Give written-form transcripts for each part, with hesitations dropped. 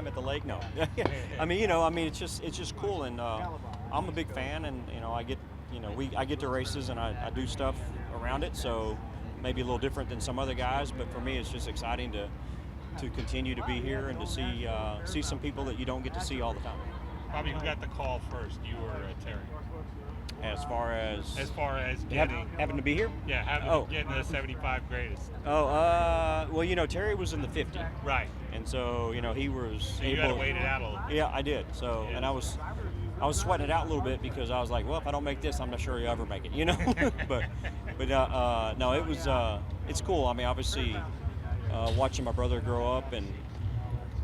time at the lake. No, it's just cool, and I'm a big fan, and I get I get to races and I do stuff around it, so maybe a little different than some other guys, but for me it's just exciting to continue to be here and to see some people that you don't get to see all the time. Bobby, who got the call first, you or Terry? As far as getting having to be here? Yeah, getting the 75 greatest. Well, Terry was in the 50. Right. And so, he was so you able. You got to wait it out a little bit. Yeah, I did. So, and I was sweating it out a little bit because I was like, well, if I don't make this, I'm not sure you'll ever make it, but no, it was, it's cool. I mean, obviously, watching my brother grow up, and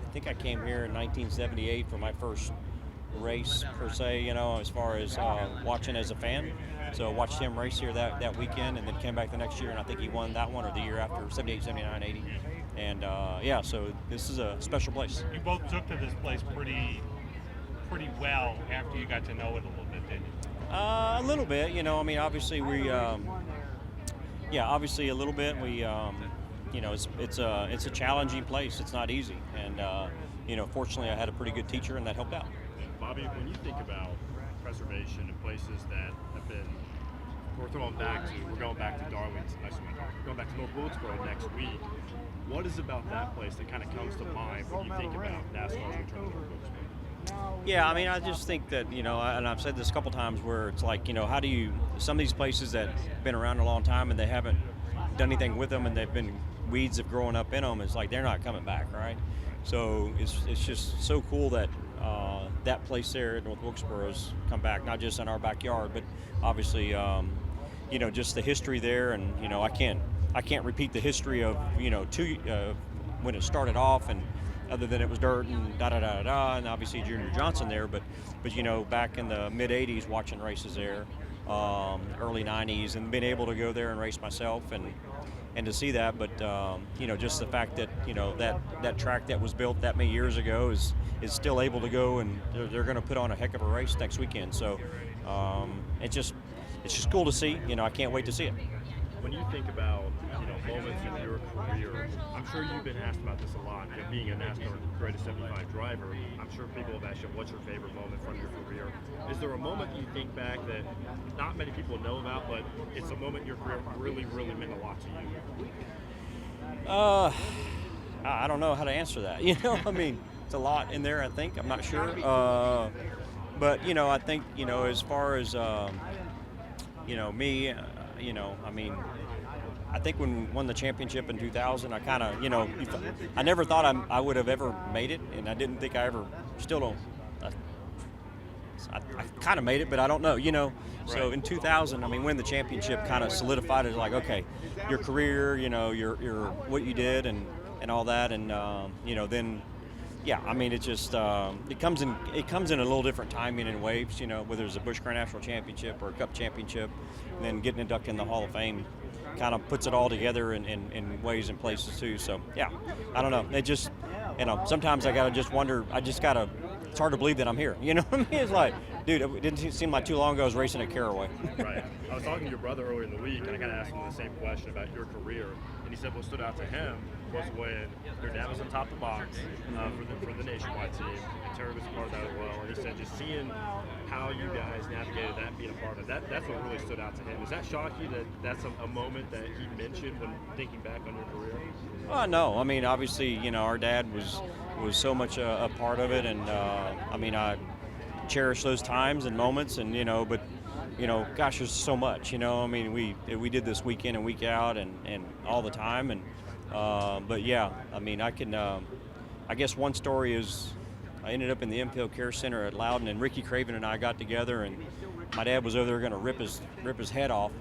I think I came here in 1978 for my first race per se, as far as watching as a fan. So watched him race here that weekend, and then came back the next year, and I think he won that one or the year after, 78, 79, 80. And so this is a special place. You both took to this place pretty well after you got to know it a little bit, didn't you? A little bit, obviously we, obviously a little bit. We, it's a challenging place. It's not easy, and fortunately I had a pretty good teacher, and that helped out. Bobby, when you think about preservation and places that have been, we're going back to Darlington, going back to North Wilkesboro next week. What is about that place that kind of comes to mind when you think about NASCAR's return to North Wilkesboro? Yeah, I mean, I just think that, and I've said this a couple times where it's like, how do you, some of these places that have been around a long time and they haven't done anything with them and they've been weeds of growing up in them, it's like they're not coming back, right? So it's just so cool that that place there at North Wilkesboro's come back, not just in our backyard, but obviously, just the history there, and I can't repeat the history of when it started off, and other than it was dirt and and obviously Junior Johnson there, but back in the mid '80s watching races there, early '90s, and being able to go there and race myself and to see that, but just the fact that that track that was built that many years ago is still able to go, and they're going to put on a heck of a race next weekend. So it's just cool to see. I can't wait to see it. When you think about moments in your career, I'm sure you've been asked about this a lot. Being a NASCAR Greatest 75 driver, I'm sure people have asked you, what's your favorite moment from your career? Is there a moment you think back that not many people know about, but it's a moment in your career really, really meant a lot to you? I don't know how to answer that. I mean, it's a lot in there, I think. I'm not sure. But, I think, as far as, me, I mean, I think when we won the championship in 2000, I kind of, I never thought I would have ever made it, and I didn't think I ever, still don't. I kind of made it, but I don't know, Right. So in 2000, I mean, winning the championship kind of solidified it, like, okay, your career, your what you did and all that, and then. Yeah, I mean, it just it comes in a little different timing and waves, whether it's a Busch Grand National Championship or a Cup Championship, and then getting inducted in the Hall of Fame kind of puts it all together in ways and places too. So yeah, I don't know. It just sometimes I gotta just wonder. It's hard to believe that I'm here. You know what I mean? It's like, dude, it didn't seem like too long ago I was racing at Caraway. Right. I was talking to your brother earlier in the week, and I kind of asked him the same question about your career, and he said what stood out to him was when your dad was on top of the box for the nationwide team, and Terry was a part of that as well. And he said just seeing how you guys navigated that, being a part of that, that's what really stood out to him. Does that shock you that that's a moment that he mentioned when thinking back on your career? No. I mean, obviously, our dad was so much a part of it, and I mean, I cherish those times and moments, and but gosh, there's so much. I mean, we did this week in and week out, and all the time, and but yeah, I mean, I can. I guess one story is I ended up in the Impel Care Center at Loudon, and Ricky Craven and I got together, and my dad was over there going to rip his head off.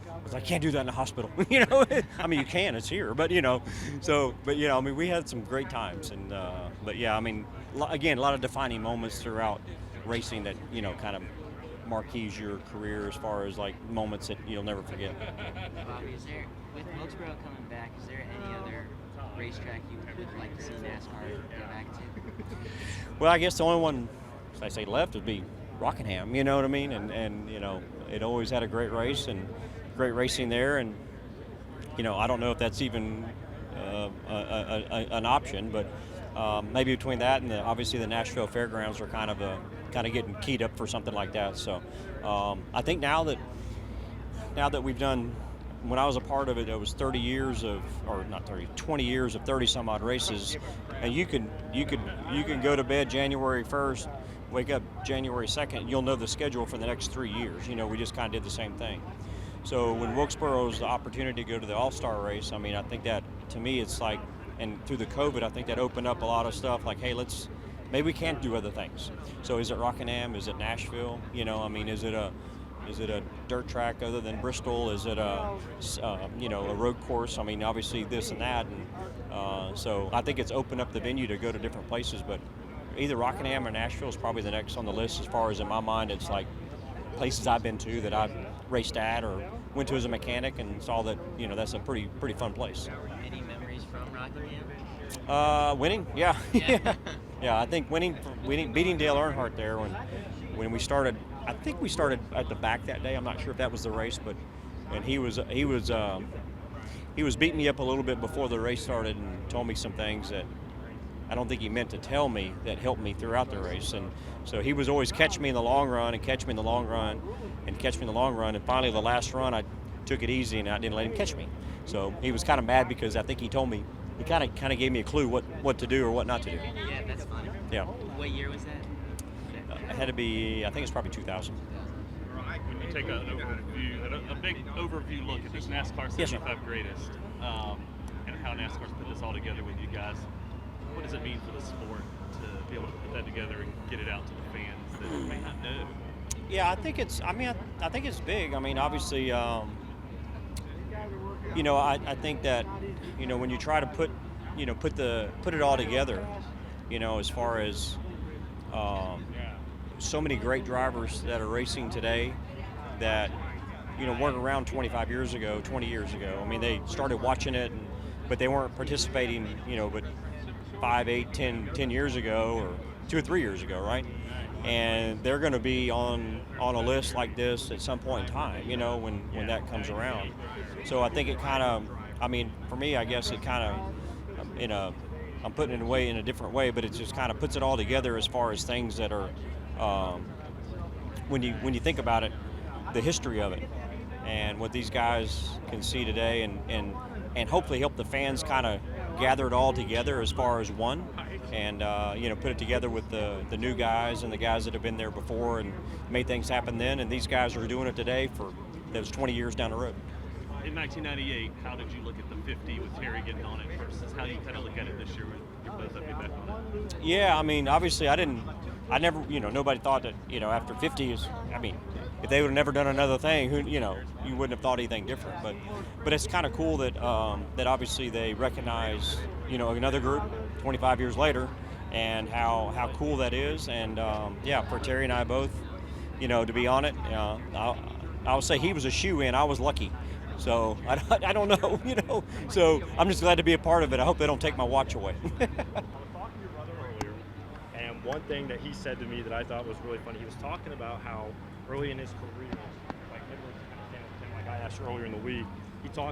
I was like, I can't do that in the hospital. I mean, you can, it's here, but I mean, we had some great times, and but yeah, I mean, again, a lot of defining moments throughout racing that kind of marquees your career as far as like moments that you'll never forget. Bobby, with Wilkesboro coming back, is there any other racetrack you would like to see NASCAR go back to? Well, I guess the only one, as I say, left would be Rockingham. You know what I mean? And it always had a great race and great racing there. And I don't know if that's even an option, but maybe between that and obviously the Nashville Fairgrounds are kind of getting keyed up for something like that. So I think now that we've done, when I was a part of it, it was 30 years of, or not 30, 20 years of 30 some odd races, and you can go to bed January 1st, wake up January 2nd, you'll know the schedule for the next 3 years. We just kind of did the same thing. So when Wilkesboro's the opportunity to go to the All-Star race, I mean, I think that, to me, it's like, and through the COVID, I think that opened up a lot of stuff like, hey, maybe we can't do other things. So is it Rockingham? Is it Nashville? I mean, is it a dirt track other than Bristol? Is it a road course? I mean, obviously this and that. And so I think it's opened up the venue to go to different places, but either Rockingham or Nashville is probably the next on the list as far as, in my mind, it's like places I've been to that I've raced at or went to as a mechanic and saw that, that's a pretty fun place. Any memories from Rockingham? Winning, yeah. Yeah, I think beating Dale Earnhardt there when we started. I think we started at the back that day. I'm not sure if that was the race, and he was beating me up a little bit before the race started and told me some things that I don't think he meant to tell me that helped me throughout the race. And so he was always catch me in the long run and catch me in the long run and catch me in the long run. And finally, the last run, I took it easy and I didn't let him catch me. So he was kind of mad because I think he told me, he kind of gave me a clue what to do or what not to do. Yeah, that's funny. Yeah. What year was that? It had to be, I think it's probably 2000. When you take a big overview look at this NASCAR 75 greatest, and how NASCAR's put this all together with you guys, what does it mean for the sport to be able to put that together and get it out to the fans that may not know? Yeah, I think it's big. I mean, obviously, I think that, when you try to put it all together, as far as so many great drivers that are racing today that, weren't around 25 years ago, 20 years ago. I mean, they started watching it, but they weren't participating, but 5, 8, 10 years ago or 2 or 3 years ago, right? And they're going to be on a list like this at some point in time, when that comes around. So I think it kind of, I mean, for me, I guess it kind of, I'm putting it away in a different way, but it just kind of puts it all together as far as things that are, when you think about it, the history of it and what these guys can see today and hopefully help the fans kind of gather it all together as far as one and, put it together with the new guys and the guys that have been there before and made things happen then. And these guys are doing it today for those 20 years down the road. In 1998, how did you look at the 50 with Terry getting on it versus how you kind of look at it this year with both of you back on it? Yeah, I mean, obviously I never, nobody thought that, after 50 is, I mean, if they would have never done another thing, you wouldn't have thought anything different. But it's kind of cool that that obviously they recognize, another group 25 years later and how cool that is. And for Terry and I both, to be on it, I would say he was a shoe-in. I was lucky. So I don't know, So I'm just glad to be a part of it. I hope they don't take my watch away. I was talking to your brother earlier, and one thing that he said to me that I thought was really funny, he was talking about how early in his career, like I asked earlier in the week, he talked